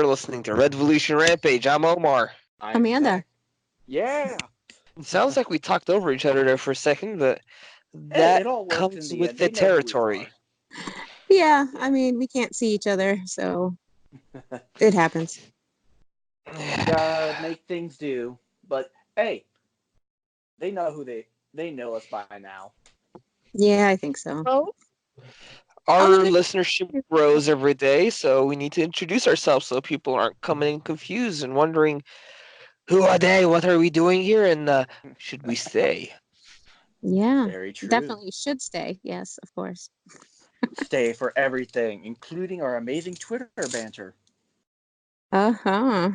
You're listening to Redvolution Rampage. I'm Omar. I'm Amanda. Zach. Yeah. It sounds like we talked over each other there for a second, but Hey, that it all works in comes the with end. the They know who we territory. Yeah, Yeah. I mean, we can't see each other, so it happens. Gotta make things do. But hey, they know they know us by now. Yeah, I think so. Well, our Although there's listenership grows every day, so we need to introduce ourselves so people aren't coming in confused and wondering who are they, what are we doing here, and should we stay? yeah, Very true. definitely should stay. Yes, of course. Stay for everything, including our amazing Twitter banter. Uh-huh.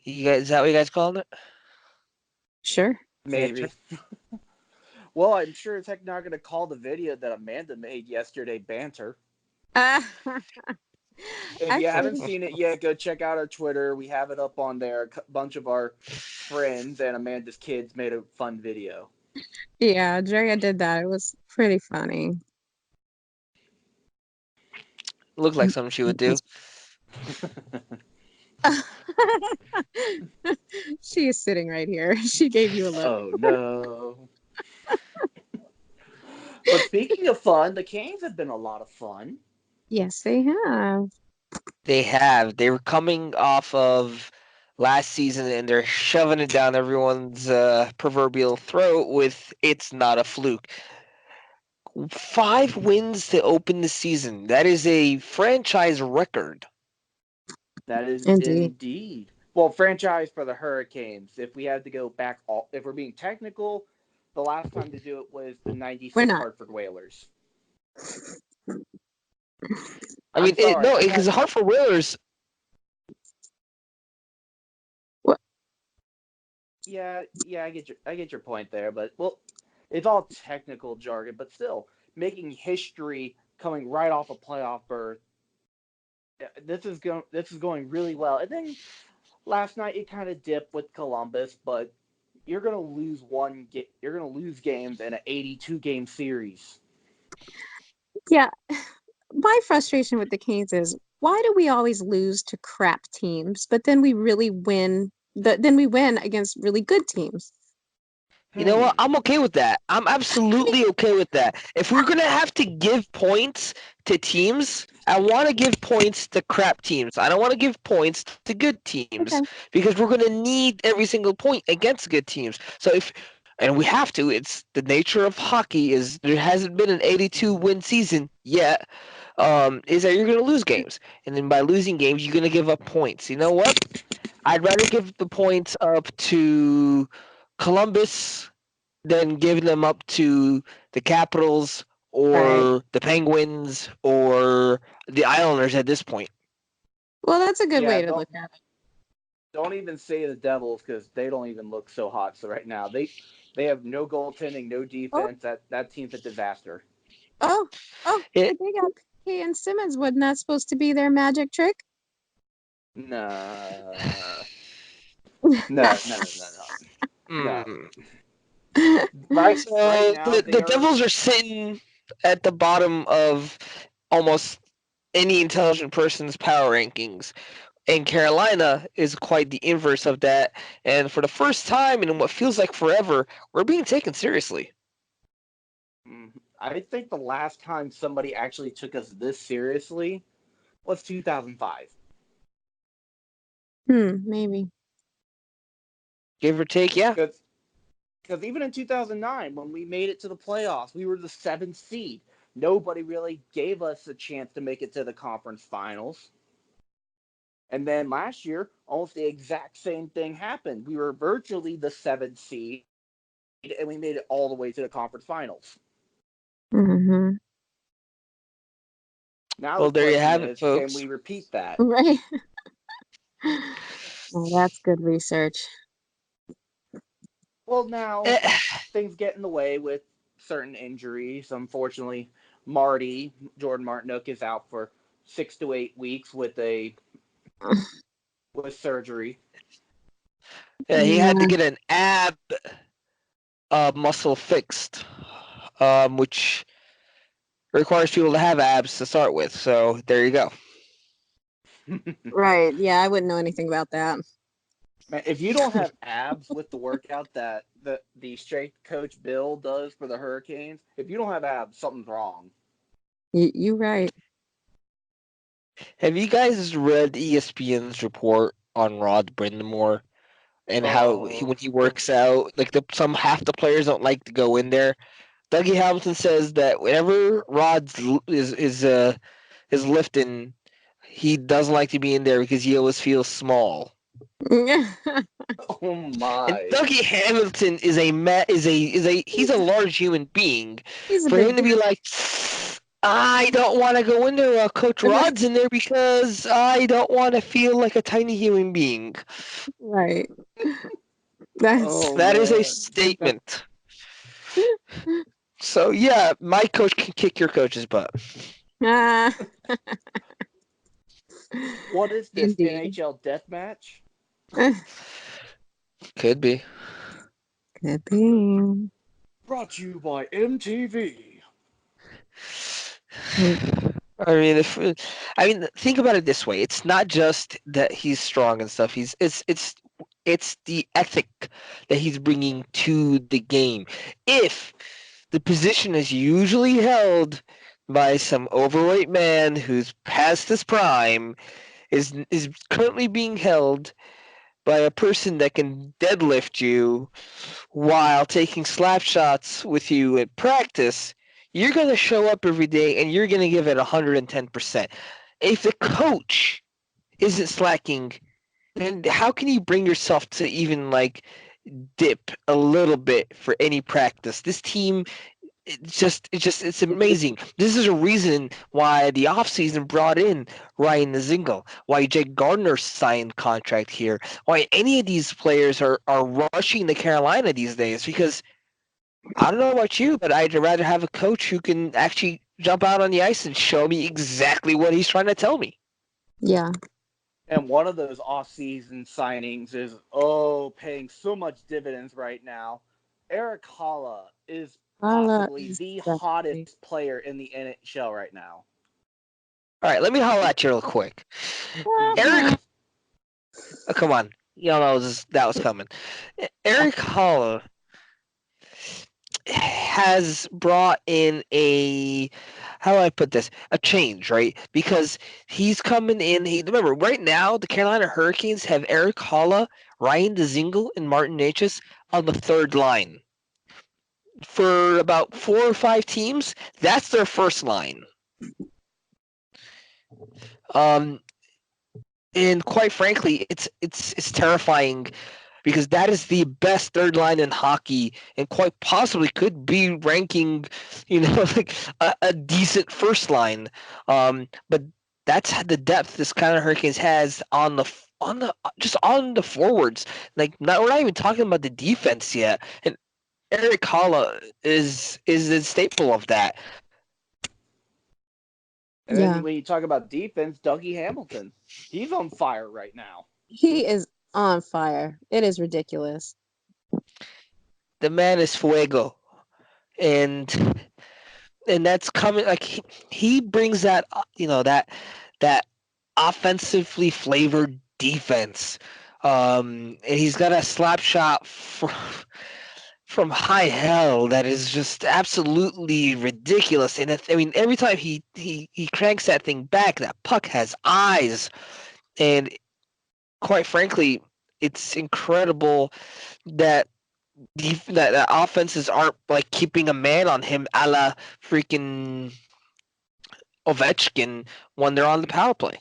You guys, is that what you guys called it? Sure. Maybe. Well, I'm sure it's heck not gonna call the video that Amanda made yesterday banter. Uh, If you haven't actually, seen it yet, go check out our Twitter. We have it up on there. A bunch of our friends and Amanda's kids made a fun video. yeah, Drea did that. It was pretty funny. Looked like something she would do. She is sitting right here. She gave you a look. Oh no. But speaking of fun, the Canes have been a lot of fun. Yes, they have. They have. They were coming off of last season and they're shoving it down everyone's proverbial throat with "it's not a fluke." 5 wins to open the season. That is a franchise record. That is Indeed. indeed. Well, franchise for the Hurricanes. If we had to go back, if we're being technical, the last time to do it was the We're '96 not. Hartford Whalers. I mean, I'm sorry, no, I because got the Hartford Whalers. What? yeah, I get your point there, but well, it's all technical jargon, but still making history coming right off a playoff berth. This is going really well. And then last night it kind of dipped with Columbus, but you're gonna lose games in an 82 game series. Yeah, my frustration with the Canes is why do we always lose to crap teams, but then we really win then we win against really good teams. You know what? Hmm. I'm okay with that. I'm I mean, absolutely okay with that. If we're gonna have to give points to teams, I want to give points to crap teams. I don't want to give points to good teams okay. because we're gonna need every single point against good teams. So if and we have to. It's the nature of hockey. Is there hasn't been an 82 win season yet. Is that you're gonna lose games, and then by losing games, you're gonna give up points. You know what? I'd rather give the points up to Columbus than giving them up to the Capitals Right. or the Penguins or the Islanders at this point. Well, that's a good Yeah, way to look at it. don't even say the Devils because they don't even look so hot so right now. They have no goaltending, no Oh, defense. That team's a disaster. oh, oh, It, but they got P and Simmons. Wasn't that supposed to be their magic trick? Nah, no. mm. Right So now the they are. Devils are sitting at the bottom of almost any intelligent person's power rankings. And Carolina is quite the inverse of that. And for the first time in what feels like forever, we're being taken seriously. I think the last time somebody actually took us this seriously was 2005. Maybe. Give or take, yeah. Because even in 2009, when we made it to the playoffs, we were the seventh seed. Nobody really gave us a chance to make it to the conference finals. And then last year, almost the exact same thing happened. We were virtually the seventh seed, and we made it all the way to the conference finals. Mm-hmm. Now Well, the there you question have it, is, can folks. we repeat that? Right. Well, that's good research. Well, now Eh, things get in the way with certain injuries. Unfortunately, Jordan Martinook is out for 6 to 8 weeks with surgery. yeah, he had to Yeah. get an ab muscle fixed, which requires people to have abs to start with. So there you go. Right. Yeah, I wouldn't know anything about that. Man, if you don't have abs with the workout that the strength coach Bill does for the Hurricanes, if you don't have abs, something's wrong. You right. Have you guys read ESPN's report on Rod Brindamore and how Oh, when he works out, like some half the players don't like to go in there? Dougie Hamilton says that whenever is lifting, he doesn't like to be in there because he always feels small. oh And my! Dougie Hamilton is he's a large human being. He's a For big him to be dude. like, I don't want to go in there while Coach Rod's in there because I don't want to feel like a tiny human being. Right. That's Oh That is a man! statement. So yeah, my coach can kick your coach's butt. ah, What is this indeed. NHL death match? Could be. Could be. Brought to you by MTV. I mean, think about it this way: it's not just that he's strong and stuff. It's the ethic that he's bringing to the game. If the position is usually held by some overweight man who's past his prime, is currently being held by a person that can deadlift you while taking slap shots with you at practice, you're going to show up every day and you're going to give it 110%. If the coach isn't slacking, then how can you bring yourself to even like dip a little bit for any practice? This team it's amazing. This is a reason why the offseason brought in Ryan Nazingo, why Jake Gardner signed contract here, why any of these players are rushing to Carolina these days because I don't know about you, but I'd rather have a coach who can actually jump out on the ice and show me exactly what he's trying to tell me. Yeah. And one of those off-season signings is paying so much dividends right now. Eric Holla is Allah possibly is the definitely. hottest player in the NHL right now. All right, let me holler at you real quick. Eric, oh, come on, y'all know that was coming. Eric Holla has brought in a how do I put this? A change, right? Because he's coming in. Remember right now the Carolina Hurricanes have Eric Holla, Ryan Dzingel, and Martin Necas on the third line. For about 4 or 5 teams, that's their first line. Um, and quite frankly, it's terrifying because that is the best third line in hockey, and quite possibly could be ranking, like a decent first line. But that's the depth this kind of Hurricanes has on the just on the forwards. Like, we're not even talking about the defense yet, and Eric Holla is a staple of that. And then Yeah. when you talk about defense, Dougie Hamilton, he's on fire right now. He is on fire. It is ridiculous. The man is fuego, and that's coming. Like he brings that that offensively flavored defense. And he's got a slap shot from high hell that is just absolutely ridiculous. And I mean, every time he cranks that thing back, that puck has eyes. And quite frankly, it's incredible that that offenses aren't like keeping a man on him, a la freaking Ovechkin when they're on the power play.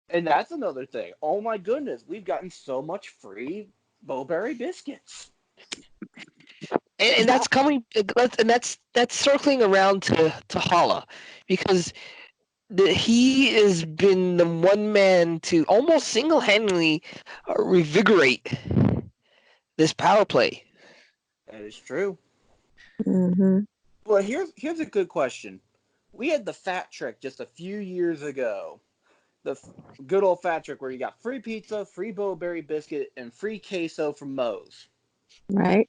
And that's another thing. Oh my goodness, we've gotten so much free Bowberry biscuits. And that's coming, and that's circling around to Hala, because he has been the one man to almost single-handedly revigorate this power play. That is true. Hmm. Well, here's a good question. We had the fat trick just a few years ago. The good old fat trick where you got free pizza, free Bowberry biscuit, and free queso from Moe's. Right.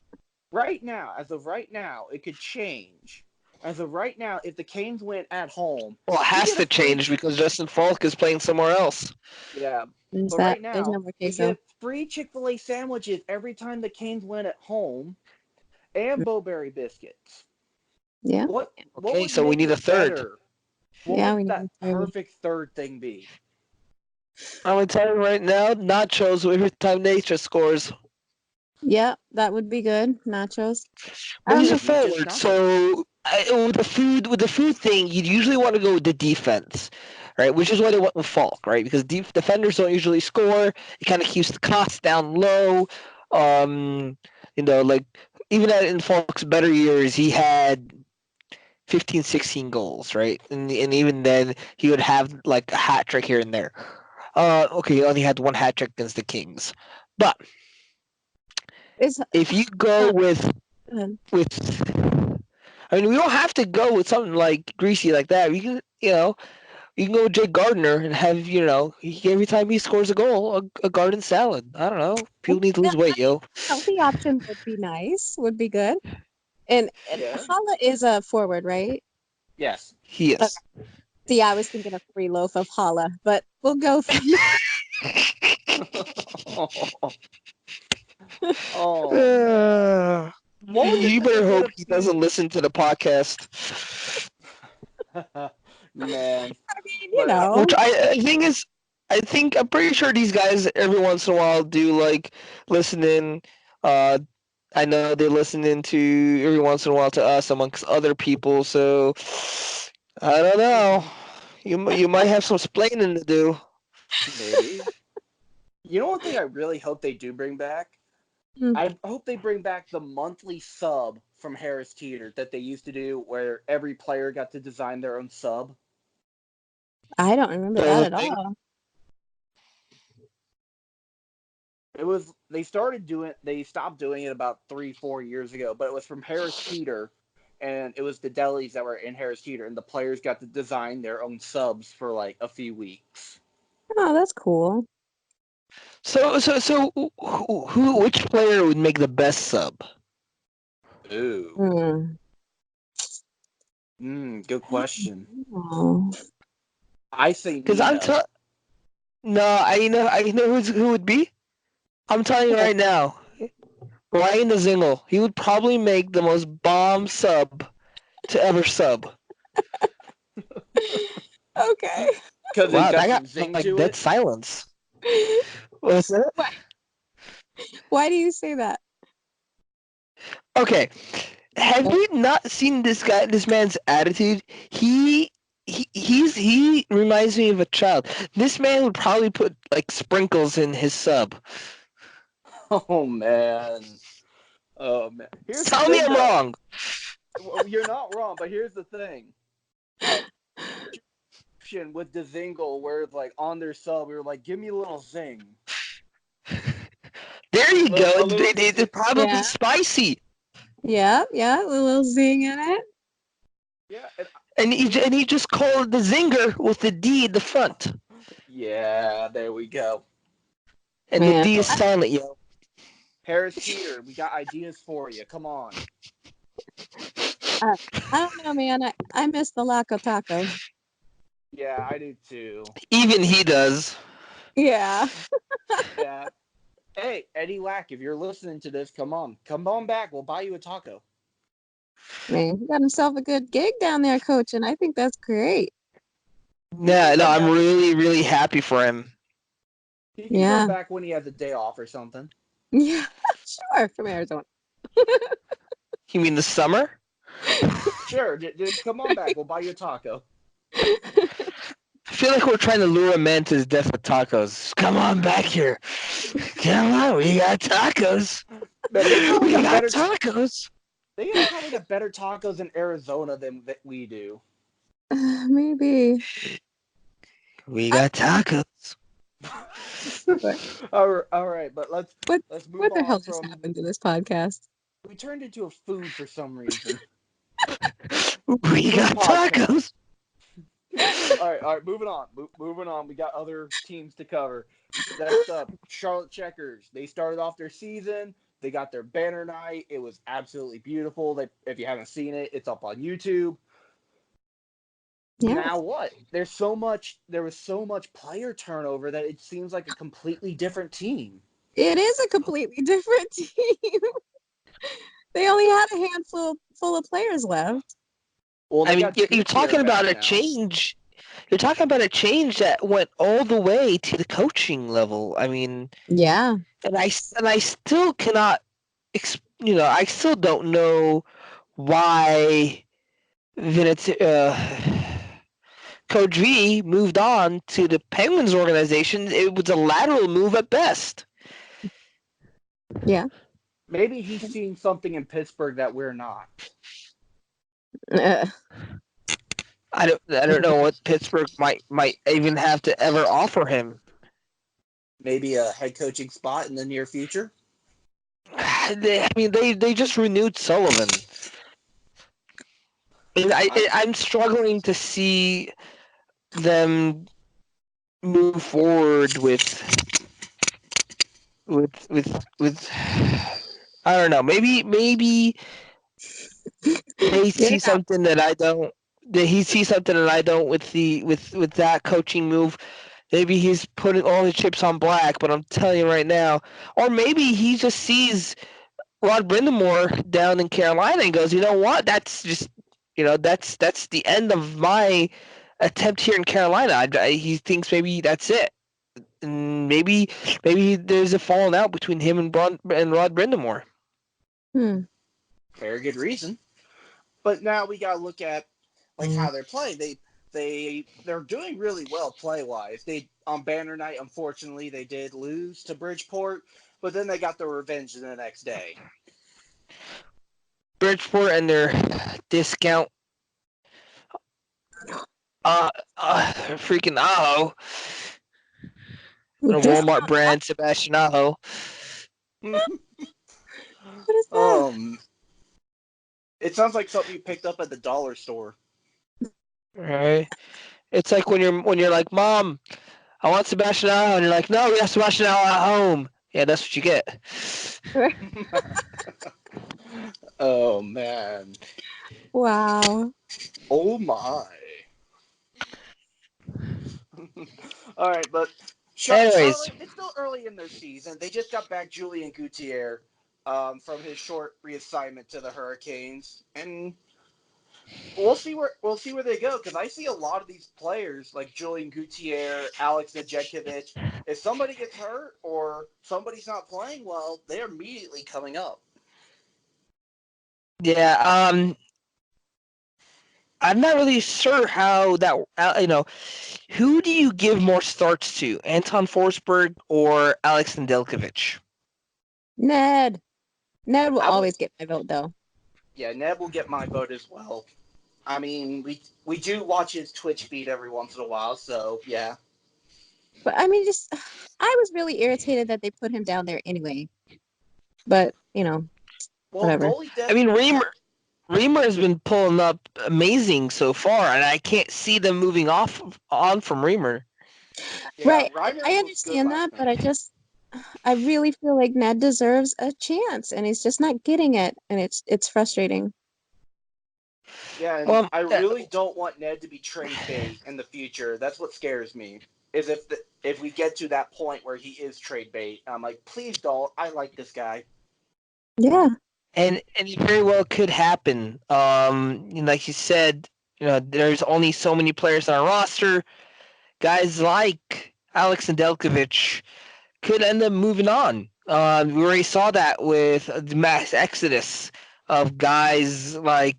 Right now, as of right now, it could change. As of right now, if the Canes win at home, Well, it you has get a to free. change because Justin Falk is playing somewhere else. Yeah, Is but that right there's no now more you queso? get free Chick-fil-A sandwiches every time the Canes win at home, and Bowberry biscuits. Yeah, What Okay, would so we make need a it third. better? What yeah, would we need that a third. perfect third thing be? I'm gonna tell you right now, nachos every time nature scores. Yeah, that would be good. Nachos. I But don't he's a know. Maybe just forward, nachos. so with the food thing, you'd usually want to go with the defense, right? Which is what they went with Falk, right? Because defenders don't usually score. It kind of keeps the costs down low. Um, like even in Falk's better years, he had 15, 16 goals, right? And even then, he would have like a hat trick here and there. Okay, he only had one hat trick against the Kings, but It's if you go with I mean, we don't have to go with something like greasy like that. We can, you can go with Jake Gardner and have, every time he scores a goal, a garden salad. I don't know. People need to yeah, lose weight, yo. healthy option would be nice. Would be good. And Yeah. Hala is a forward, right? Yes. He Okay. is. See, I was thinking a free loaf of challah, but we'll go from Oh man. Uh, What would you it better would hope have he doesn't been? listen to the podcast. Man. I mean, you But know. Which I think I'm pretty sure these guys every once in a while do like listen in. Uh, I know they listen into every once in a while to us amongst other people. So I don't know. You might have some splaining to do. maybe. You know one thing I really hope they do bring back? Hmm, I hope they bring back the monthly sub from Harris Teeter that they used to do where every player got to design their own sub. I don't remember That was that a at thing. all. They stopped doing it about 3, 4 years ago, but it was from Harris Teeter, and it was the delis that were in Harris Teeter, and the players got to design their own subs for like a few weeks. Oh, that's cool. So which player would make the best sub? Ooh. Hmm. Good question. Oh. I say Because Nino. no, I know who would be. I'm telling you right now, Ryan Zingle. He would probably make the most bomb sub to ever sub. Okay. Because it's Wow, got that some got zing like to dead it. silence. What's that? Why, why do you say that? Okay, have Oh, you not seen this man's attitude? He reminds me of a child. This man would probably put like sprinkles in his sub. Oh man. Oh man. Here's the Tell me thing I'm though. wrong. Well, you're not wrong, but here's the thing. With the Zingle, where it's like on their sub, we were like, give me a little zing. There you go. A little It's probably yeah. spicy, Yeah. Yeah. A little zing in it. yeah, and he just called the zinger with the D at the front, yeah, there we go. and the Man. D is Oh, silent, yo. Harris Teeter, we got ideas for you. Come on. I, I don't know, man. I miss the Laco Taco. Yeah, I do too. Even he does. Yeah. Yeah. Hey, Eddie Lack, if you're listening to this, come on back. We'll buy you a taco. Man, he got himself a good gig down there coaching. I think that's great. He can Yeah, no, come I'm back. really, really happy for him. He can come Yeah. back when he has a day off or something. Yeah. Sure. From Arizona. You mean the summer? Sure, just come on back. We'll buy you a taco. I feel like we're trying to lure a man to his death with tacos. Come on back here. Come on, we got tacos. Man, they probably We got got better. tacos. They probably got better tacos in Arizona than that we do. Maybe. We I, got tacos. but All right, but what let's move what the hell on just from. happened to this podcast? We turned into a food for some reason. We Food got podcast. tacos. All right. Moving on. We got other teams to cover. Next up, Charlotte Checkers. They started off their season. They got their banner night. It was absolutely beautiful. If you haven't seen it, it's up on YouTube. Yeah. Now what? There was so much player turnover that it seems like a completely different team. It is a completely different team. They only had a handful full of players left. Well, I they mean, got you're talking about a now. change. You're talking about a change that went all the way to the coaching level. I mean, Yeah. and I still cannot, I still don't know why Coach V moved on to the Penguins organization. It was a lateral move at best. Yeah. Maybe he's seeing something in Pittsburgh that we're not. I don't know what Pittsburgh might even have to ever offer him. Maybe a head coaching spot in the near future. They just renewed Sullivan. And I'm struggling to see them move forward with I don't know. Maybe they see something that I don't. That he sees something that I don't with that coaching move. Maybe he's putting all his chips on black, but I'm telling you right now, or maybe he just sees Rod Brindamore down in Carolina and goes, you know what? That's just that's the end of my attempt here in Carolina. He thinks maybe that's it, and maybe there's a falling out between him and Rod Brindamore. Very good reason. But now we got to look at how they're playing. They're doing really well play wise. They on banner night, unfortunately, they did lose to Bridgeport, but then they got the revenge the next day. Bridgeport and their discount freaking Aho. A Walmart brand Sebastian Aho. What is that? It sounds like something you picked up at the dollar store. Right. It's like when you're like, Mom, I want Sebastian Aho, and you're like, no, we have Sebastian Aho at home. Yeah, that's what you get. Oh man. Wow. Oh my. All right, but Anyways, it's still early in their season. They just got back Julian Gutierrez from his short reassignment to the Hurricanes, and we'll see where they go, because I see a lot of these players like Julian Gutierrez, Alex Nedeljkovic. If somebody gets hurt or somebody's not playing well, they're immediately coming up. yeah, I'm not really sure how that. Who do you give more starts to, Anton Forsberg or Alex Nedeljkovic? Ned will always get my vote, though. Yeah, Ned will get my vote as well. I mean, we do watch his Twitch feed every once in a while, so yeah. But I mean, I was really irritated that they put him down there anyway. But whatever. I mean, Reamer has been pulling up amazing so far, and I can't see them moving on from Reamer. Yeah, Right. I understand that, but I really feel like Ned deserves a chance, and he's just not getting it, and it's frustrating. Yeah, and I really don't want Ned to be trade bait in the future. That's what scares me. Is if we get to that point where he is trade bait, I'm like, please don't. I like this guy. Yeah. And it very well could happen. Like you said, there's only so many players on our roster. Guys like Alex Nedeljkovic could end up moving on. We already saw that with the mass exodus of guys like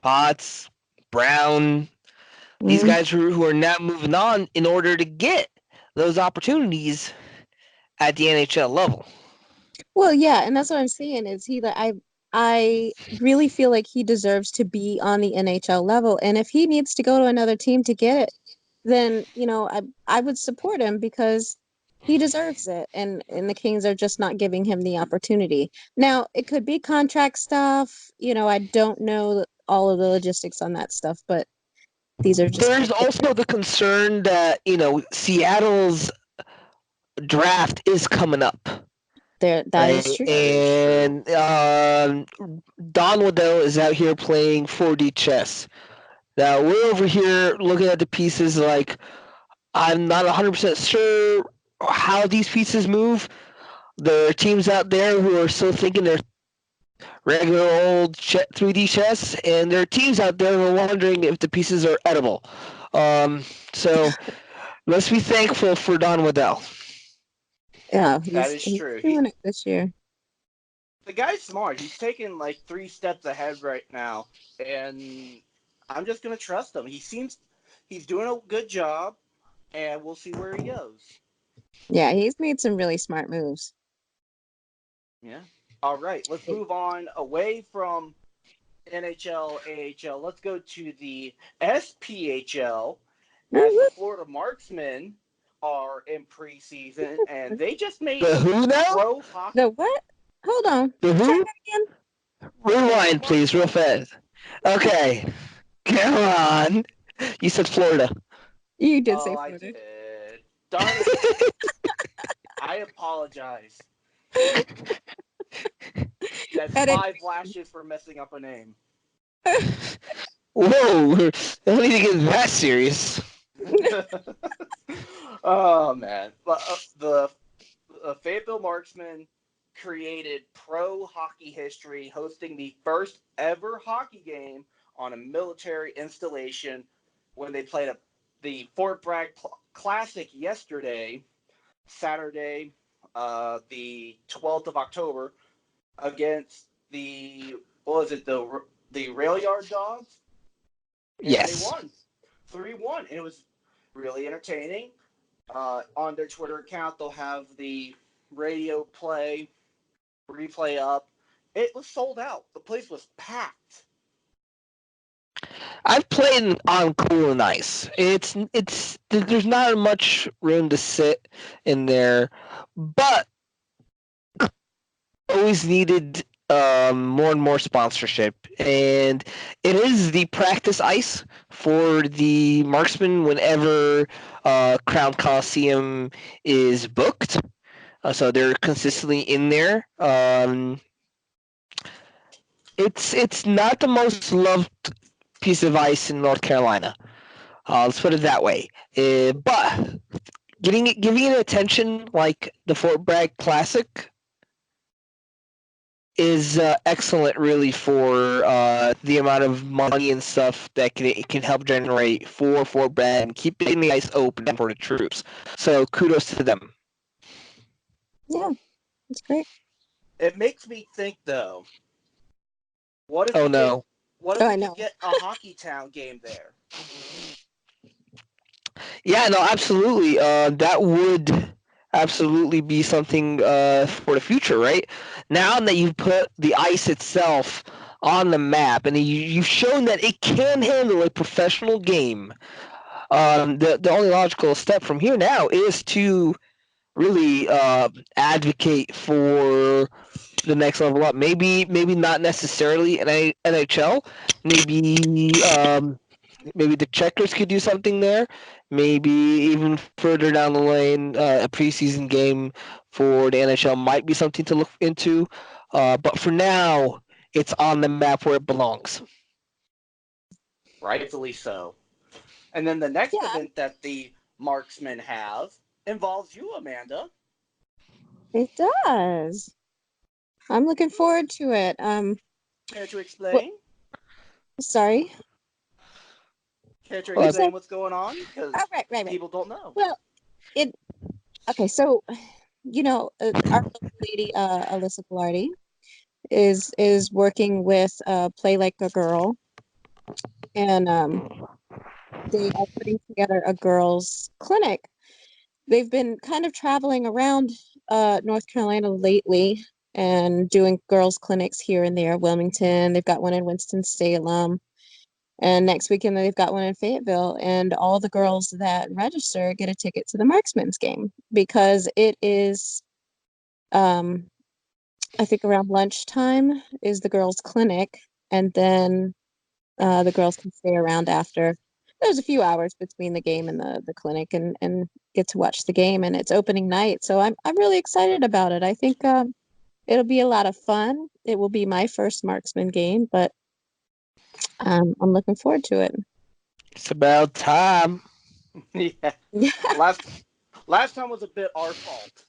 Potts, Brown. These guys who are now moving on in order to get those opportunities at the NHL level. Well, yeah, and that's what I'm saying is I really feel like he deserves to be on the NHL level, and if he needs to go to another team to get it, then I would support him because he deserves it, and the Kings are just not giving him the opportunity. Now, it could be contract stuff. I don't know all of the logistics on that stuff, but these are just there's also the concern that Seattle's draft is coming up. That is Right, true. That is true. and Don Waddell is out here playing 4D chess. Now we're over here looking at the pieces like I'm not 100% sure how these pieces move. There are teams out there who are still thinking they're regular old 3D chess, and there are teams out there who are wondering if the pieces are edible. So let's be thankful for Don Waddell. Yeah, That he's is he's true. doing it this year. The guy's smart. He's taking like 3 steps ahead right now, and I'm just gonna trust him. He's doing a good job, and we'll see where he goes. Yeah, he's made some really smart moves. Yeah. All right, let's move on away from NHL, AHL. Let's go to the SPHL as the Florida Marksmen are in preseason, and they just made The the who now? pro hockey. The what? Hold on. The Try who? that again. Florida Rewind, please, real Marksmen. fast. Okay, come on. You said Florida. You did say Oh, I Florida. did. Darn it. I apologize. That's Edit. 5 lashes for messing up a name. Whoa, I don't need to get that serious. Oh man, but the Fayetteville Marksmen created pro hockey history, hosting the first ever hockey game on a military installation when they played the Fort Bragg Classic yesterday, Saturday, the 12th of October, against the what was it the Rail Yard Dogs, and they Yes. won 3-1, and it was really entertaining. On their Twitter account, they'll have the radio replay up. It was sold out. The place was packed. I've played on cool and ice. It's there's not much room to sit in there, but always needed more and more sponsorship, and it is the practice ice for the marksman whenever Crown Coliseum is booked. So they're consistently in there. It's not the most loved piece of ice in North Carolina. Let's put it that way. But giving it attention like the Fort Bragg Classic is excellent, really, for the amount of money and stuff that it can help generate for Fort Bragg and keeping the ice open for the troops. So kudos to them. Yeah, that's great. It makes me think though. What if Oh we get no. what Oh, if I we could know. get a Hockey Town game there? Yeah, no, absolutely. That would absolutely be something for the future, right? Now that you've put the ice itself on the map and you've shown that it can handle a professional game, the only logical step from here now is to really advocate for the next level up. Maybe not necessarily in NHL. Maybe maybe the Checkers could do something there. Maybe even further down the lane, a preseason game for the NHL might be something to look into. But for now, it's on the map where it belongs. Rightfully so. And then the next Yeah, event that the Marksmen have involves you, Amanda. it does. I'm looking forward to it. Care to What? explain? Sorry. Care to You Uh, said. explain what's going on? Oh, Because right. people don't know. Well, it. Okay, so our lady, Alyssa Velarde, is working with Play Like a Girl, and they are putting together a girls' clinic. They've been kind of traveling around North Carolina lately and doing girls' clinics here and there. Wilmington, they've got one in Winston-Salem, and next weekend they've got one in Fayetteville. And all the girls that register get a ticket to the Marksman's game because it is, um, I think around lunchtime is the girls' clinic, and then the girls can stay around after. there's a few hours between the game and the clinic, and get to watch the game, and it's opening night, so I'm really excited about it. I think it'll be a lot of fun. It will be my first marksman game, but I'm looking forward to it. It's about time. Yeah. Yeah. Last time was a bit our fault.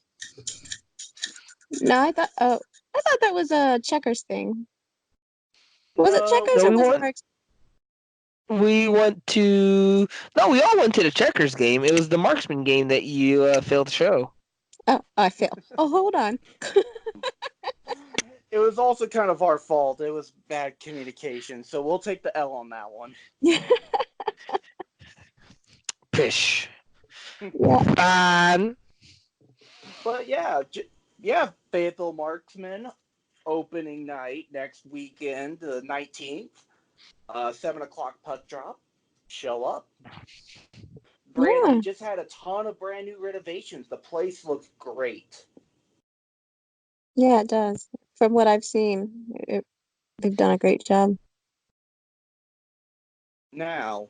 No, I thought that was a checkers thing. Was it No, checkers No, or we was it went. marks? We went to. No, we all went to the checkers game. It was the marksman game that you failed to show. Oh, I failed. Oh, hold on. it was also kind of our fault. It was bad communication, so we'll take the L on that one. Yeah. Pish. Yeah. Fine. But yeah, Faithful Marksman opening night next weekend, the 19th. 7 o'clock puck drop. Show up. Brandy Yeah. just had a ton of brand new renovations. The place looks great. Yeah, it does. From what I've seen, they've done a great job. Now,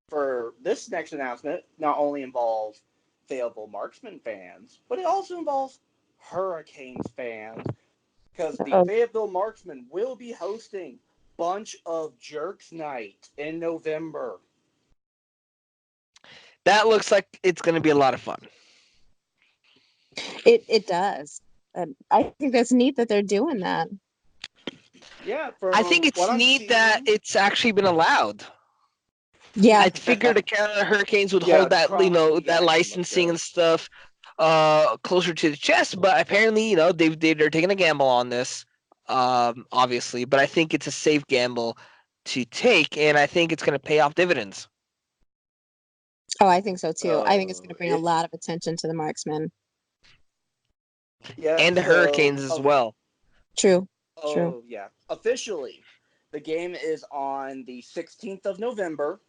for this next announcement, not only involves Fayetteville Marksman fans, but it also involves Hurricanes fans, because the Oh, Fayetteville Marksmen will be hosting Bunch of Jerks Night in November. That looks like it's going to be a lot of fun. it does. I think that's neat that they're doing that. Yeah, I for think what it's I'm neat that seeing, it's actually been allowed. Yeah. I figured the Carolina Hurricanes would yeah, hold that, Crosby that action looks licensing good. and stuff closer to the chest, but apparently, they're taking a gamble on this, obviously, but I think it's a safe gamble to take, and I think it's going to pay off dividends. Oh, I think so too. I think it's going to bring a It's lot of attention to the marksmen. yeah. And the So, Hurricanes as well. True. True. oh yeah, officially, the game is on the 16th of November.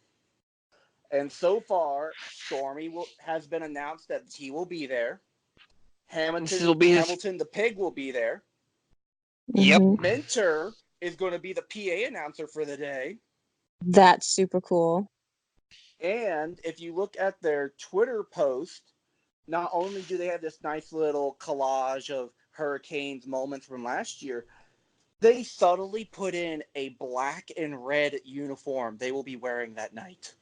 And so far, has been announced that he will be there. This will be his. Hamilton the Pig will be there. Yep. Hmm. Mentor is going to be the PA announcer for the day. That's super cool. And if you look at their Twitter post, not only do they have this nice little collage of Hurricanes moments from last year, they subtly put in a black and red uniform they will be wearing that night.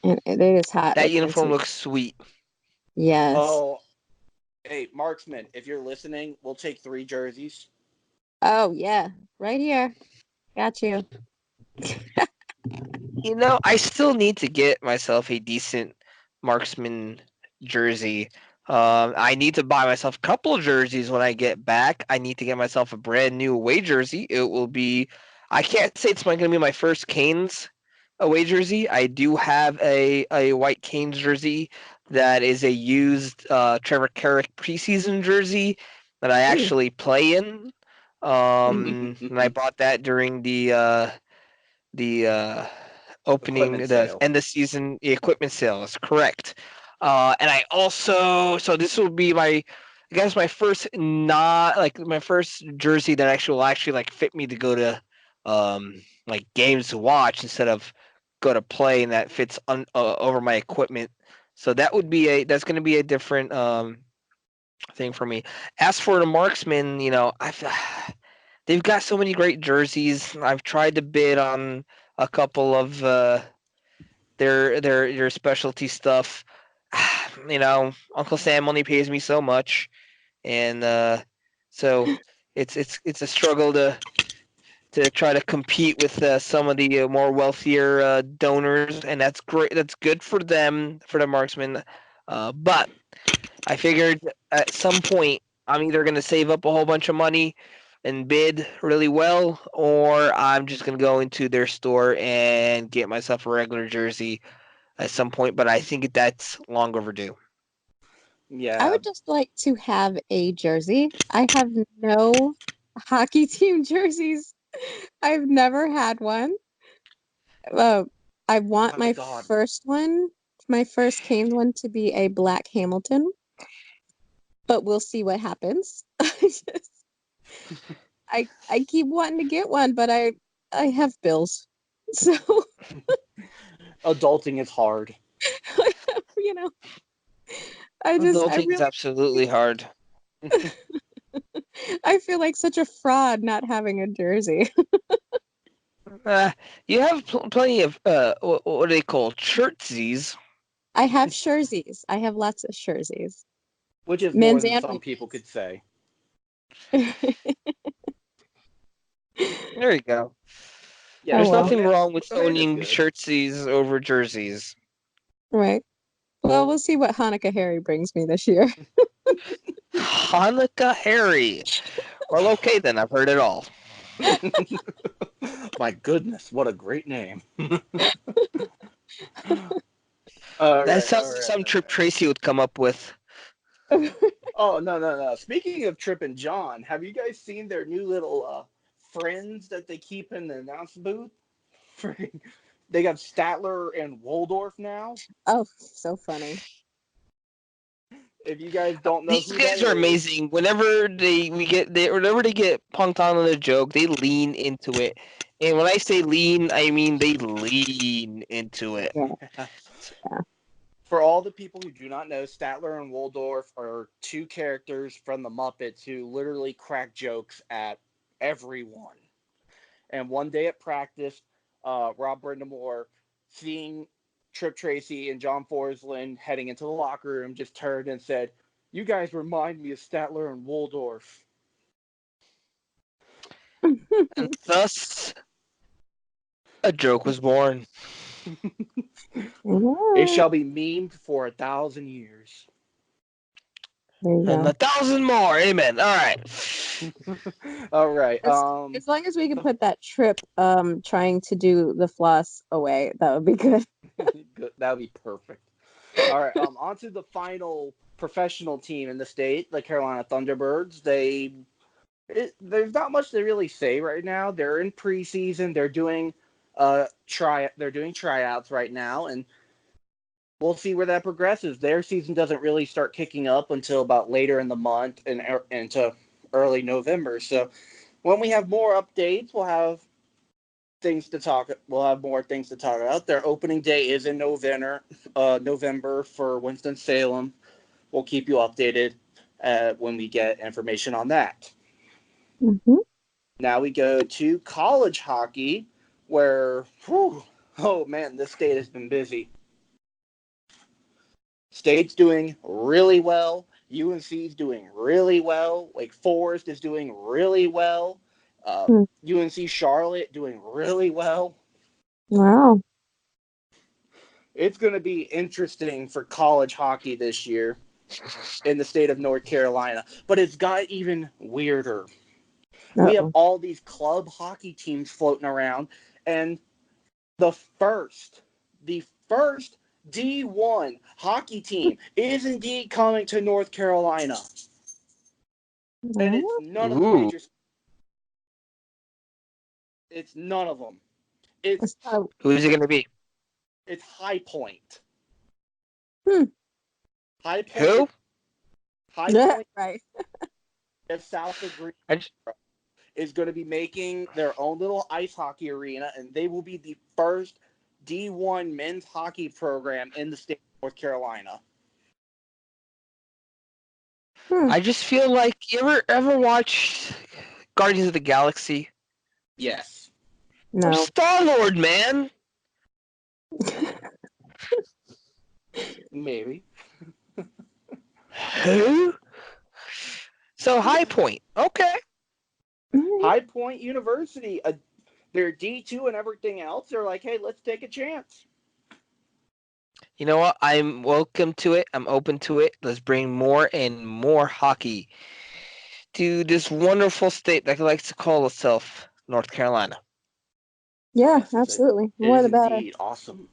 And it is hot That looking uniform too. looks sweet. Yes. Oh, hey, Marksman, if you're listening, we'll take 3 jerseys. Oh, yeah. Right here. Got you. I still need to get myself a decent marksman jersey. I need to buy myself a couple of jerseys when I get back. I need to get myself a brand new away jersey. It will be. I can't say it's going to be my first Canes away jersey. I do have a white Canes jersey that is a used Trevor Carrick preseason jersey that I Ooh. actually play in. And I bought that during the opening Equipment the sale. end of season equipment sales, correct. And I also, so this will be I guess my first, not like my first jersey that actually will actually like fit me to go to like games to watch instead of go to play, and that fits over my equipment. So that's going to be a different thing for me. As for the marksman, I've they've got so many great jerseys. I've tried to bid on a couple of their specialty stuff. Uncle Sam only pays me so much, and so it's a struggle to try to compete with some of the more wealthier donors, and that's great. That's good for them, for the marksmen. But I figured at some point I'm either going to save up a whole bunch of money and bid really well, or I'm just going to go into their store and get myself a regular jersey at some point. But I think that's long overdue. I Yeah. would just like to have a jersey. I have no hockey team jerseys. I've never had one. Uh, I want Oh my god. my first Canes one to be a black Hamilton, but we'll see what happens. I keep wanting to get one, but I have bills. So Adulting is hard. You know, I Adulting is really, absolutely hard. I feel like such a fraud not having a jersey. Uh, you have plenty of what do they call shirtsies? I have jerseys. I have lots of jerseys, Which is more men's than and some people could say. women's. There you go. Yeah, Oh There's well, nothing wrong with Amanda's owning good. shirtsies over jerseys. right. Well, we'll see what Hanukkah Harry brings me this year. Hanukkah Harry. Well, okay then. I've heard it all. My goodness, what a great name. That All sounds like right, some all trip right. Tracy would come up with. Oh, no, no, no. Speaking of Trip and John, have you guys seen their new little friends that they keep in the announce booth? Freaking- They got Statler and Waldorf now. Oh, so funny. If you guys don't know These who that guys are is, amazing. Whenever they get punked on a joke, they lean into it. And when I say lean, I mean they lean into it. Yeah. Yeah. for all the people who do not know, Statler and Waldorf are two characters from the Muppets who literally crack jokes at everyone. And one day at practice, Rob Brindamore, seeing Trip Tracy and John Forsland heading into the locker room, just turned and said, "You guys remind me of Statler and Waldorf." And thus, a joke was born. It Yeah, shall be memed for 1,000 years. there you And go. 1,000 more. Amen. All right. All right. As long as we can put that Trip trying to do the floss away, that would be good. Good. That would be perfect. All right. On to the final professional team in the state, the Carolina Thunderbirds. There's not much to really say right now. They're in preseason. They're doing tryouts right now, and we'll see where that progresses. Their season doesn't really start kicking up until about later in the month and into early November. So when we have more updates, we'll have things to talk. We'll have more things to talk about. Their opening day is in November for Winston Salem. We'll keep you updated when we get information on that. Hmm. Now we go to college hockey, where, whew, oh man, this state has been busy. State's doing really well. UNC's doing really well. Wake Forest is doing really well. UNC Charlotte doing really well. Wow. It's going to be interesting for college hockey this year in the state of North Carolina. But it's got even weirder. We have Uh-oh. all these club hockey teams floating around, and the the first D1 hockey team is indeed coming to North Carolina. And it's What? none of the Ooh. major. It's none of them. It's Oh, Who is it going to be? it's High Point. hmm. High Point. Who? High Point Right. of South of Green I just, is going to be making their own little ice hockey arena, and they will be the first D1 men's hockey program in the state of North Carolina. Hmm. I just feel like you ever watch Guardians of the Galaxy? Yes. Or No. Star-Lord, man. Maybe. Who? So High Point. Okay. High Point University, they're D2 and everything else. They're like, hey, let's take a chance. You know what? I'm welcome to it. I'm open to it. Let's bring more and more hockey to this wonderful state that likes to call itself North Carolina. Yeah, Yes, absolutely. it More is the better. indeed awesome.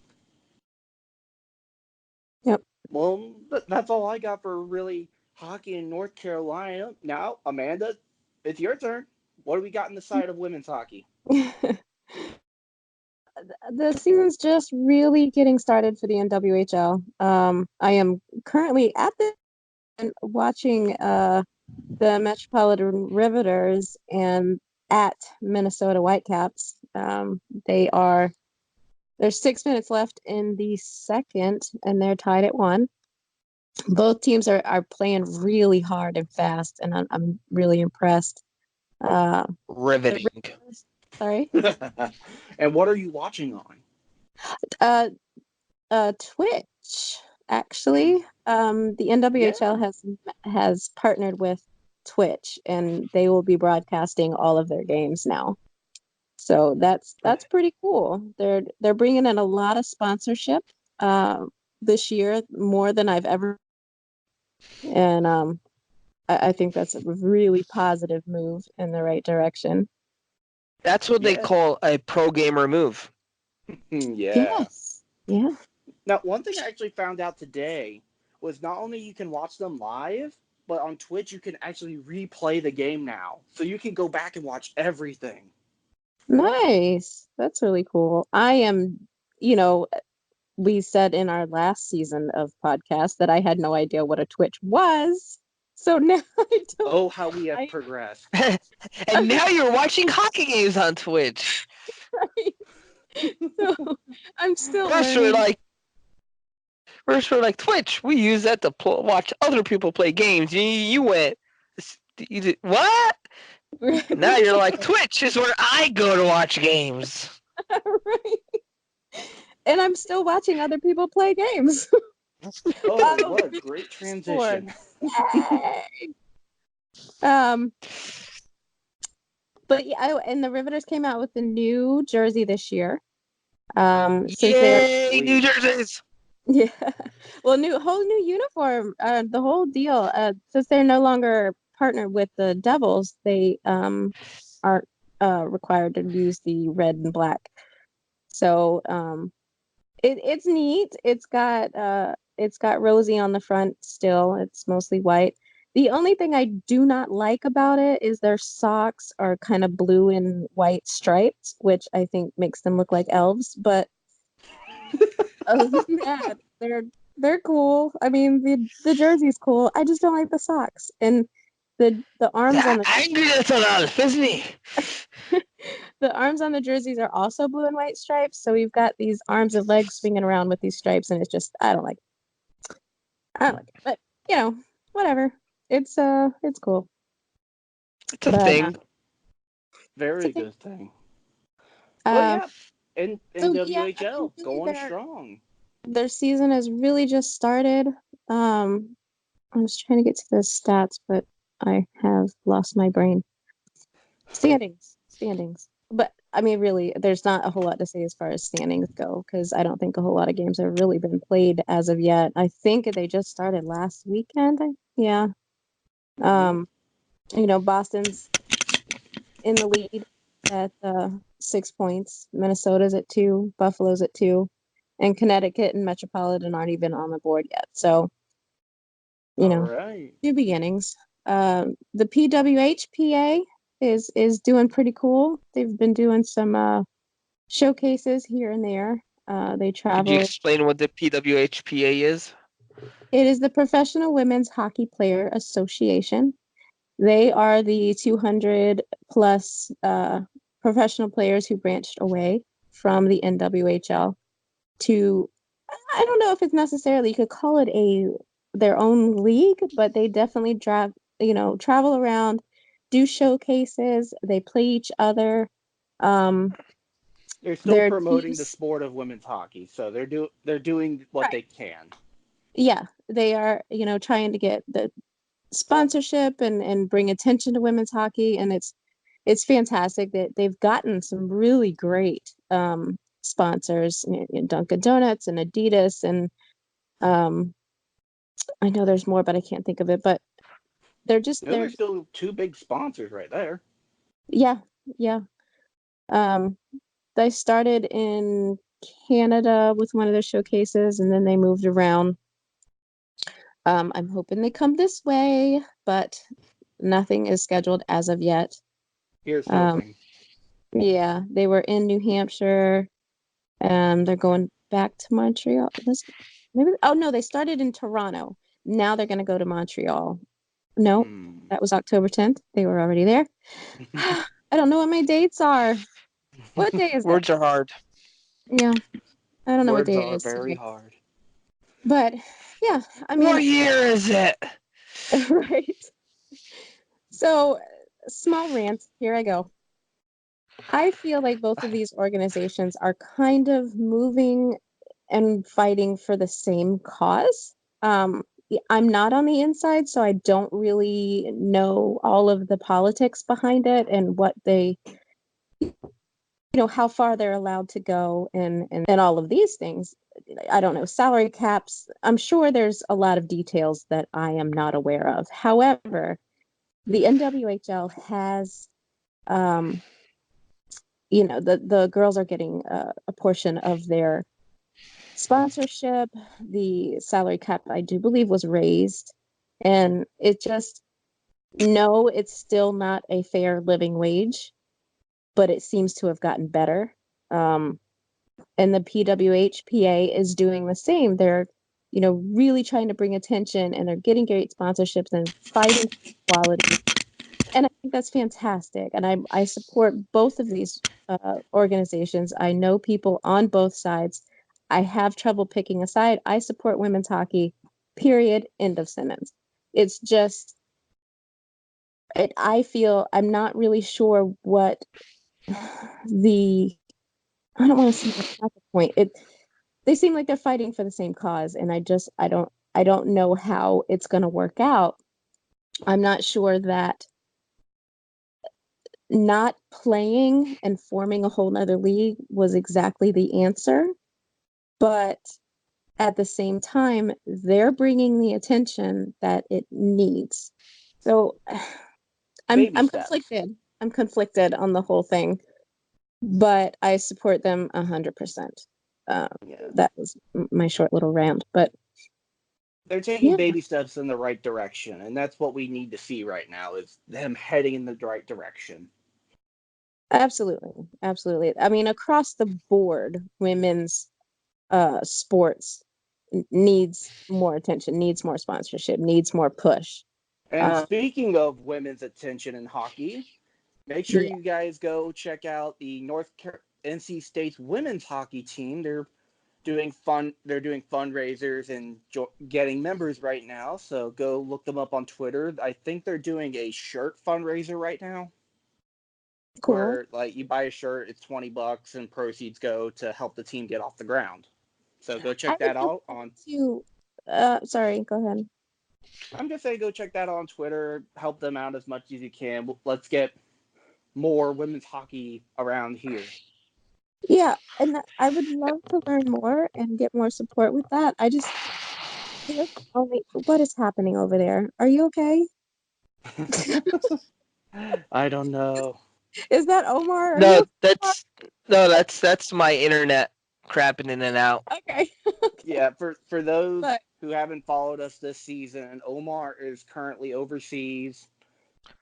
Yep. Well, that's all I got for really hockey in North Carolina. Now, Amanda, it's your turn. What do we got in the side of women's hockey? The season's just really getting started for the NWHL. I am currently at the watching the Metropolitan Riveters and at Minnesota Whitecaps. They are There's 6 minutes left in the second, and they're tied at 1. Both teams are playing really hard and fast, and I'm really impressed. The Riveting. Rangers- sorry, And what are you watching on? uh, Twitch actually. The NWHL has partnered with Twitch, and they will be broadcasting all of their games now. So that's pretty cool. They're bringing in a lot of sponsorship this year, more than I've ever, and I think that's a really positive move in the right direction. That's what they Yeah. call a pro gamer move. Yeah. Yes. Yeah. Now, one thing I actually found out today was not only you can watch them live, but on Twitch you can actually replay the game now. So you can go back and watch everything. Nice. That's really cool. I am, you know, we said in our last season of podcast that I had no idea what a Twitch was. So now I don't. Oh, how we have I, progressed. And now you're watching hockey games on Twitch. so I'm still First we're learning. like Twitch. We use that to watch other people play games. You went, you did what? Now you're like, Twitch is where I go to watch games. Right. And I'm still watching other people play games. Oh, what a great transition. But yeah, and the Riveters came out with a new jersey this year. Since Yay, New Jerseys! Yeah, well, whole new uniform, the whole deal. Since they're no longer partnered with the Devils, they aren't required to use the red and black. So it's neat. It's got Rosie on the front still. It's mostly white. The only thing I do not like about it is their socks are kind of blue and white stripes, which I think makes them look like elves. But other than that, they're cool. I mean, the jersey's cool. I just don't like the socks and the arms on the Angry little elf, isn't he? the arms on the jerseys are also blue and white stripes. So we've got these arms and legs swinging around with these stripes, and it's just I don't like it. But whatever. It's cool. It's a But, thing. Very It's okay. good thing. Um, Well, yeah, in so, yeah, WHL, I mean, really going strong. their season has really just started. I was trying to get to the stats, but I have lost my brain. Standings. But I mean, really, there's not a whole lot to say as far as standings go because I don't think a whole lot of games have really been played as of yet. I think they just started last weekend. Yeah. Boston's in the lead at 6 points. Minnesota's at 2. Buffalo's at 2, and Connecticut and Metropolitan aren't even on the board yet. So, All right. new beginnings. The PWHPA is doing pretty cool. They've been doing some showcases here and there. They Could travel. you explain what the PWHPA is? It is the Professional Women's Hockey Player Association. They are the 200 plus professional players who branched away from the NWHL to, I don't know if it's necessarily, you could call it their own league, but they definitely travel around, do showcases, they play each other. They're still Their promoting the teams, sport of women's hockey, so they're doing what right. they can. Yeah, they are, trying to get the sponsorship and bring attention to women's hockey, and it's fantastic that they've gotten some really great sponsors, Dunkin' Donuts and Adidas, and I know there's more, but I can't think of it. But they're still 2 big sponsors right there. yeah. Um, they started in Canada with one of their showcases, and then they moved around. I'm hoping they come this way, but nothing is scheduled as of yet. Here's hoping. Yeah, they were in New Hampshire. They're going back to Montreal. No, they started in Toronto. Now they're going to go to Montreal. No, that was October 10th. They were already there. I don't know what my dates are. What day is it? Words are hard. Yeah. I don't know what Words day it are is very today. hard. But yeah, I mean, What year is it? right. So, small rant. Here I go. I feel like both of these organizations are kind of moving and fighting for the same cause. I'm not on the inside, so I don't really know all of the politics behind it and what they, how far they're allowed to go and all of these things. I don't know, salary caps. I'm sure there's a lot of details that I am not aware of. However, the NWHL has um, the girls are getting a portion of their sponsorship. The salary cap, I do believe, was raised, and it just no, it's still not a fair living wage, but it seems to have gotten better. Um, and the PWHPA is doing the same. They're really trying to bring attention, and they're getting great sponsorships and fighting for equality, and I think that's fantastic. And I support both of these organizations. I know people on both sides. I have trouble picking a side. I support women's hockey. Period. End of sentence. It's just I feel I'm not really sure what the I don't want to say that's not the point. They seem like they're fighting for the same cause, and I don't know how it's going to work out. I'm not sure that not playing and forming a whole nother league was exactly the answer. But at the same time, they're bringing the attention that it needs. So I'm Baby I'm steps. conflicted. I'm conflicted on the whole thing, but I support them 100%. Uh, Yeah. that was my short little rant, but They're taking yeah, baby steps in the right direction, and that's what we need to see right now is them heading in the right direction. absolutely, absolutely. I mean, across the board, women's sports needs more attention, needs more sponsorship, needs more push. And Um, speaking of women's attention in hockey, make sure yeah, you guys go check out the NC State's women's hockey team. They're doing fundraisers and getting members right now, so go look them up on Twitter. I think they're doing a shirt fundraiser right now cool. where like you buy a shirt, it's $20 and proceeds go to help the team get off the ground. So go I check would that love out on to. Sorry, go ahead. I'm just saying go check that out on Twitter, help them out as much as you can. Let's get more women's hockey around here. Yeah, and I would love to learn more and get more support with that. There's only what is happening over there? Are you okay? I don't know. Is that Omar? Are you No, okay, Omar? that's my internet crapping in and out. Okay. Yeah, for those But who haven't followed us this season, Omar is currently overseas.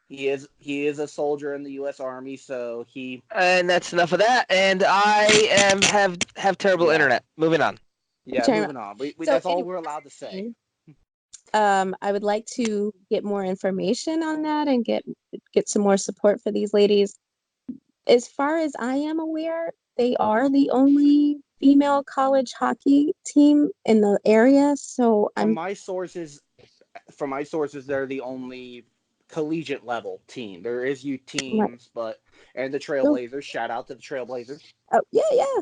He is a soldier in the U.S. Army, so he And that's enough of that. And I am have terrible yeah internet. Moving on. yeah. China. Moving on. We So that's all anyway, we're allowed to say. I would like to get more information on that and get some more support for these ladies. As far as I am aware, they are the only female college hockey team in the area. So From I'm my sources, from my sources, they're the only collegiate level team. There is youth right. teams, but and the So, Trailblazers. Shout out to the Trailblazers. oh, yeah, yeah.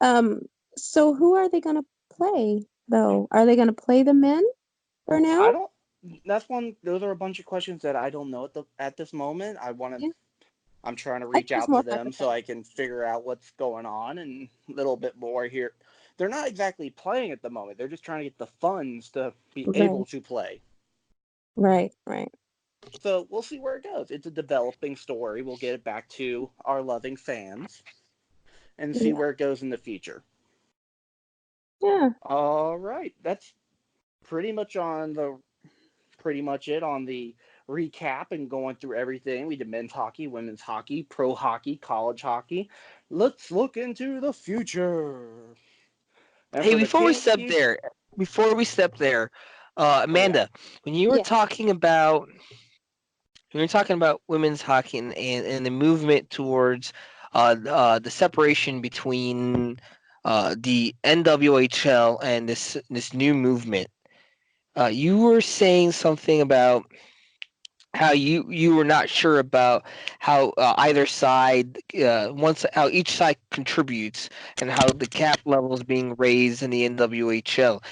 Um, so who are they gonna play though? Are they gonna play the men for I now? don't. That's one. Those are a bunch of questions that I don't know at this moment. Yeah, I'm trying to I think reach it's out to more them so I hypothetical. can figure out what's going on and a little bit more here. They're not exactly playing at the moment. They're just trying to get the funds to be Right, able to play. right, right. So we'll see where it goes. It's a developing story. We'll get it back to our loving fans and see Yeah, where it goes in the future. yeah, All right, that's pretty much on the pretty much it on the recap and going through everything. We did men's hockey, women's hockey, pro hockey, college hockey. Let's look into the future. And Hey, for the Kings, before we step there, oh yeah, Amanda, when you were yeah. talking about women's hockey and the movement towards the separation between the NWHL and this new movement. You were saying something about how you were not sure about how either side once how each side contributes and how the cap level is being raised in the NWHL.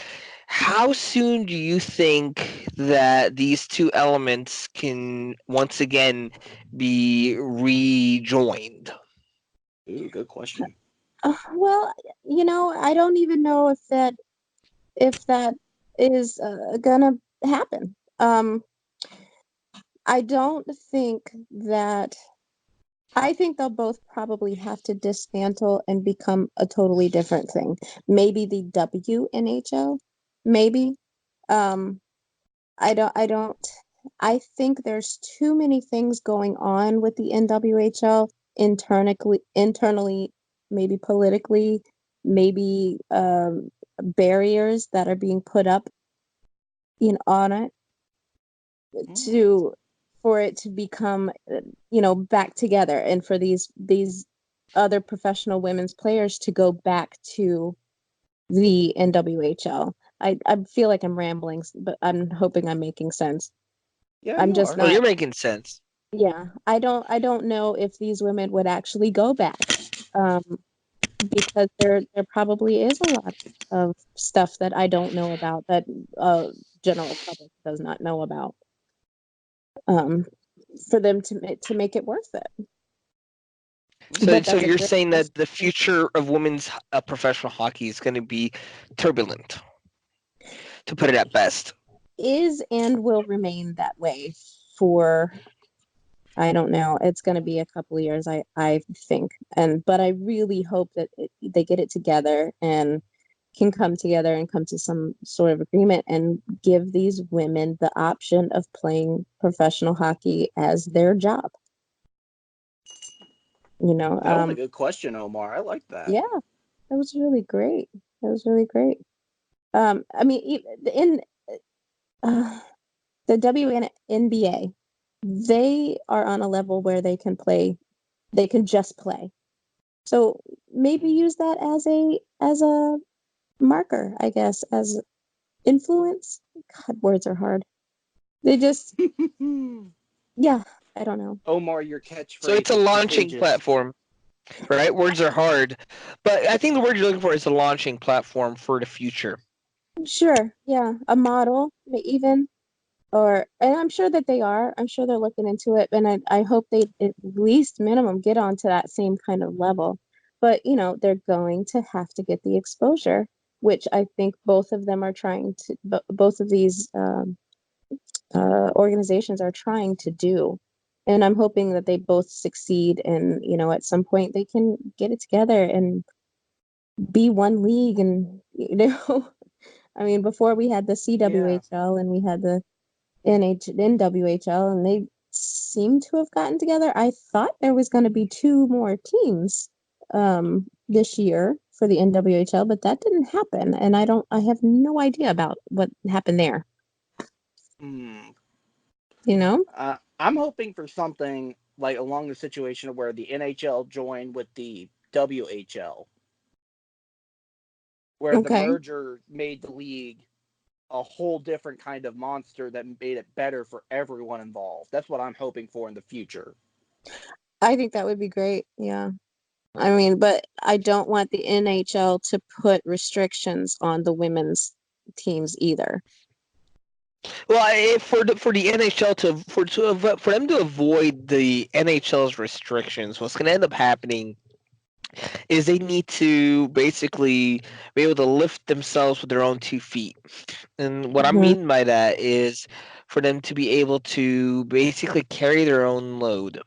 How soon do you think that these two elements can once again be rejoined? Ooh, good question. Well, I don't even know if that is gonna happen. I don't think that. I think they'll both probably have to dismantle and become a totally different thing. Maybe the WNHL, maybe. Um, I don't I think there's too many things going on with the NWHL internally, maybe politically, maybe barriers that are being put up on it Mm. to for it to become back together, and for these other professional women's players to go back to the NWHL. I feel like I'm rambling, but I'm hoping I'm making sense. Yeah, I'm you just are. Oh, not. you're making sense. Yeah, I don't know if these women would actually go back, um, because there probably is a lot of stuff that I don't know about, that general public does not know about, um, for them to make it worth it. So, But so Mm. that's a you're great saying that the question. future of women's professional hockey is going to be turbulent, to put it at best. Is and will remain that way for, I don't know. It's going to be a couple of years, I think, but I really hope that they get it together and can come together and come to some sort of agreement and give these women the option of playing professional hockey as their job. You know, That was a good question, Omar. I like that. yeah, that was really great. That was really great. I mean, in uh, the WNBA, they are on a level where they can play. They can just play. So maybe use that as a marker, I guess, as influence. God, words are hard. They just, yeah, I don't know. Omar, your So catchphrase it's a is launching contagious. platform, right? Words are hard, but I think the word you're looking for is a launching platform for the future. Sure, yeah, a model, even, and I'm sure that they are. I'm sure they're looking into it, and I hope they at least minimum get onto that same kind of level. But they're going to have to get the exposure, which I think both of them are trying to. Both of these organizations are trying to do, and I'm hoping that they both succeed, and at some point they can get it together and be one league, and I mean, before we had the Yeah. CWHL and we had the NWHL, and they seem to have gotten together. I thought there was going to be two more teams this year for the NWHL, but that didn't happen, and I have no idea about what happened there. Mm. You know? I'm hoping for something like along the situation where the NHL joined with the WHL, where the Okay. merger made the league a whole different kind of monster that made it better for everyone involved. That's what I'm hoping for in the future. I think that would be great. Yeah. I mean, but I don't want the NHL to put restrictions on the women's teams either. Well, for the NHL for them to avoid the NHL's restrictions, what's going to end up happening is they need to basically be able to lift themselves with their own 2 feet. And what I Hmm. mean by that is for them to be able to basically carry their own load.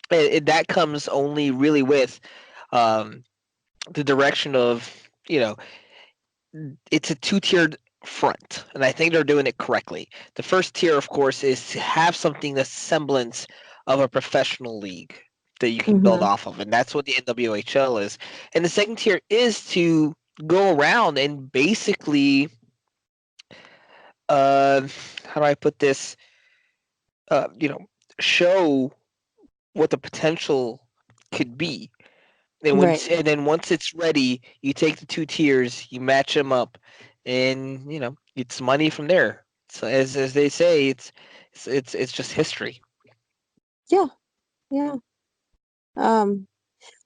That comes only really with um, the direction of, you know, it's a two-tiered front, and I think they're doing it correctly. The first tier, of course, is to have something that's semblance of a professional league that you can build Hmm. off of, and that's what the NWHL is. And the second tier is to go around and basically, uh, how do I put this? You know, show what the potential could be. And Right. then once it's ready, you take the two tiers, you match them up, and it's money from there. So as they say, it's just history. Yeah. Yeah. Um,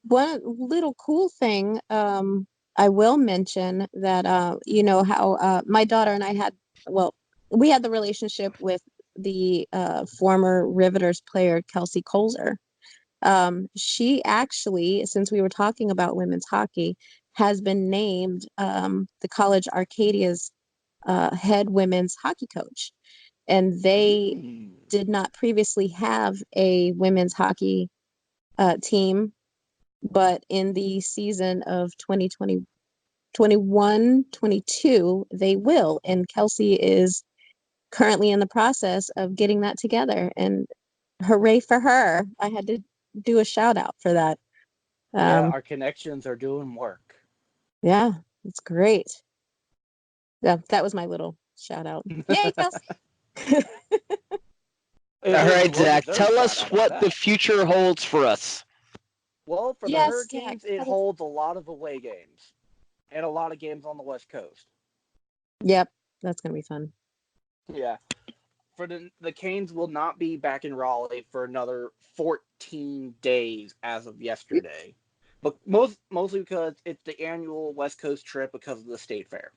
One little cool thing I will mention that how my daughter and I had well we had the relationship with the former Riveters player Kelsey Colzer. She actually, since we were talking about women's hockey, has been named the College Arcadia's head women's hockey coach, and they Mm. did not previously have a women's hockey team, but in the season of 2020, 21, 22, they will. And Kelsey is currently in the process of getting that together. And hooray for her. I had to do a shout out for that. Yeah, Um, our connections are doing work. yeah, it's great. Yeah, that was my little shout out. Yay, Kelsey. All It was a right, Zach, well-deserved tell shout us out at what the that. future holds for us. Well, for the Yes, Zach. Hurricanes, it holds a lot of away games and a lot of games on the West Coast. Yep, that's going to be fun. Yeah, for the Canes will not be back in Raleigh for another 14 days as of yesterday, but mostly because it's the annual West Coast trip because of the state fair.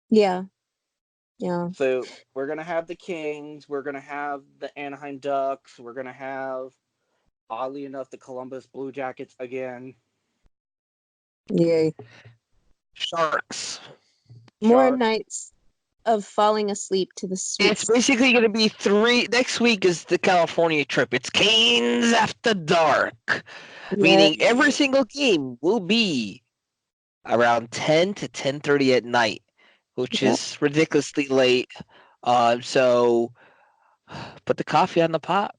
Yeah, yeah. So we're gonna have the Kings, we're gonna have the Anaheim Ducks, we're gonna have, oddly enough, the Columbus Blue Jackets again, Yay. Sharks. More Sharks. nights of falling asleep to the It's sweet. basically going to be three. Next week is the California trip. It's Canes After Dark, Yeah. meaning every Yeah, single game will be around 10 to 10:30 at night, which Yep. is ridiculously late. So put the coffee on the pot.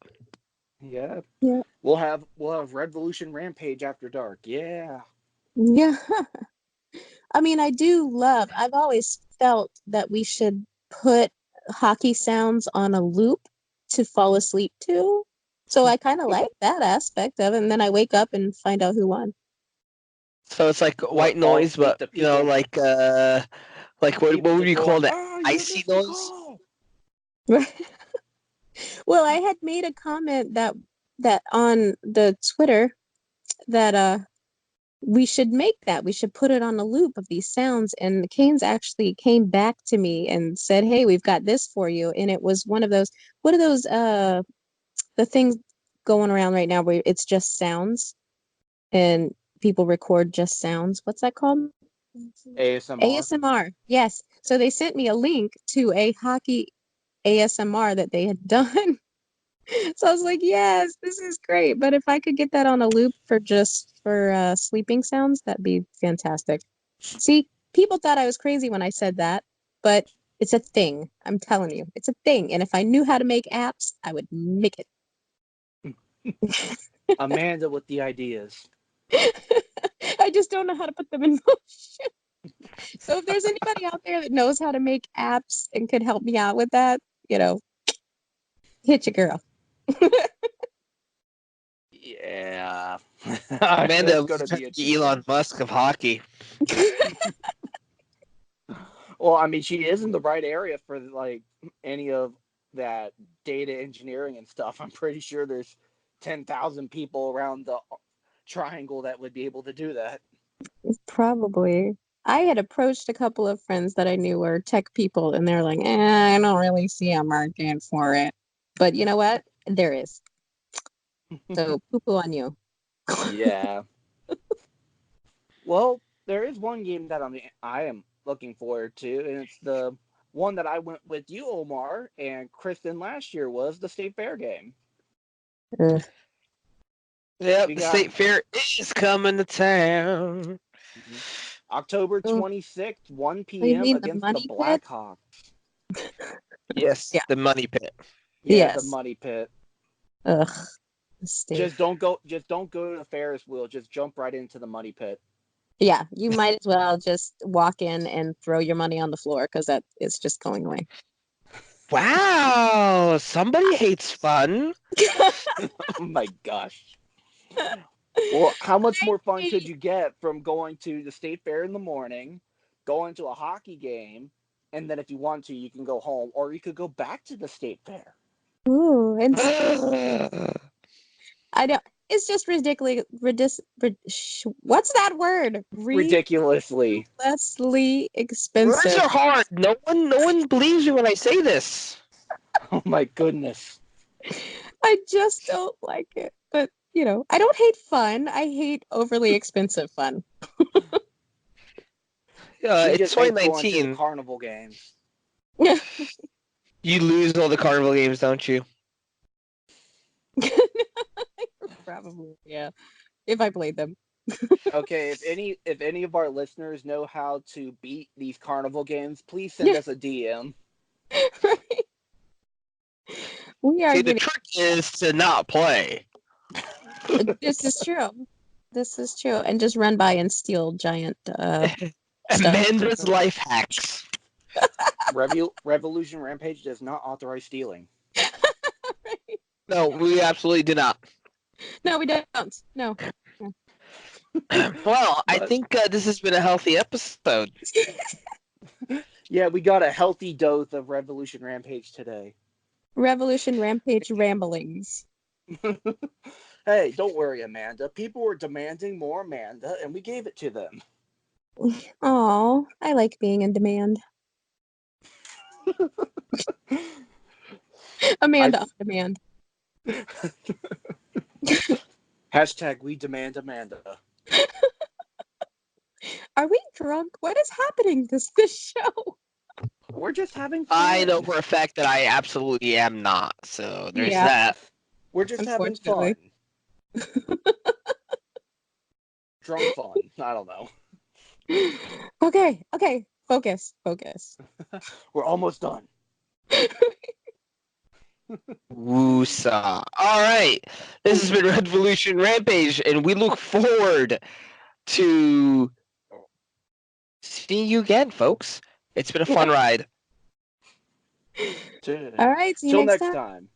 yeah. Yeah. We'll have Redvolution Rampage after dark. Yeah. Yeah. I mean, I've always felt that we should put hockey sounds on a loop to fall asleep to. So I kind of like that aspect of it. And then I wake up and find out who won. So it's like What, white fall noise, asleep but to people? like what People would just you going, call that? you Icy missed the noise? call. Well, I had made a comment that on the Twitter that we should make that. We should put it on a loop of these sounds. And the Canes actually came back to me and said, "Hey, we've got this for you." And it was one of those, what are those, the things going around right now where it's just sounds and people record just sounds. What's that called? ASMR. ASMR. Yes. So they sent me a link to a hockey ASMR that they had done. So I was like, yes, this is great. But if I could get that on a loop for sleeping sounds, that'd be fantastic. See, people thought I was crazy when I said that, but it's a thing. I'm telling you, it's a thing. And if I knew how to make apps, I would make it. Amanda with the ideas. I just don't know how to put them in motion. So if there's anybody out there that knows how to make apps and could help me out with that, hit your girl. Yeah. Amanda That's was going to trying be to be Elon interesting. Musk of hockey. Well, I mean, she is in the right area for like any of that data engineering and stuff. I'm pretty sure there's 10,000 people around the triangle that would be able to do that. Probably. I had approached a couple of friends that I knew were tech people, and they're like, I don't really see a market for it. But you know what? There is. So poo poo on you. Yeah. Well, there is one game that I am looking forward to, and it's the one that I went with you, Omar, and Kristen last year was the State Fair game. Ugh. Yep, We the got state fair is coming to town. mhm, October Oh, 26th, 1 you p.m. mean the against the money pit? Blackhawks. Yes, Yeah. the money pit. Yeah, the Yes. money pit. Ugh. Stay. Just don't go to the Ferris wheel. Just jump right into the money pit. Yeah, you might as well just walk in and throw your money on the floor because that is just going away. Wow, somebody hates fun. Oh my gosh. Well, how much more fun could you get from going to the state fair in the morning, going to a hockey game, and then if you want to, you can go home, or you could go back to the state fair. Ooh, and I know it's just ridiculous. What's that word? Ridiculously. Ridiculously Words expensive. are hard. No one believes me when I say this. Oh my goodness. I just don't like it. But I don't hate fun. I hate overly expensive fun. We It's just hate going to the 2019. carnival games. You lose all the carnival games, don't you? Probably, yeah. If I played them. Okay, if any of our listeners know how to beat these carnival games, please send Yeah, us a DM. right. We are See, the getting. trick is to not play. This is true. This is true. And just run by and steal giant stuff. Amanda's life hacks. Revolution Rampage does not authorize stealing. Right. No, we absolutely do not. No, we don't. No. Well, I But think this has been a healthy episode. yeah, we got a healthy dose of Revolution Rampage today. Revolution Rampage ramblings. Hey, don't worry, Amanda. People were demanding more Amanda, and we gave it to them. Oh, I like being in demand. Amanda on demand. Hashtag we demand Amanda. Are we drunk? What is happening this show? We're just having I know fun. for a fact that I absolutely am not. So there's Yeah, that. We're just having unfortunately. fun. Drunk fun. I don't know. Okay. Focus. We're almost done. Woosa. All right. This has been Redvolution Rampage, and we look forward to seeing you again, folks. It's been a fun ride. All right, see you Till next next time. time.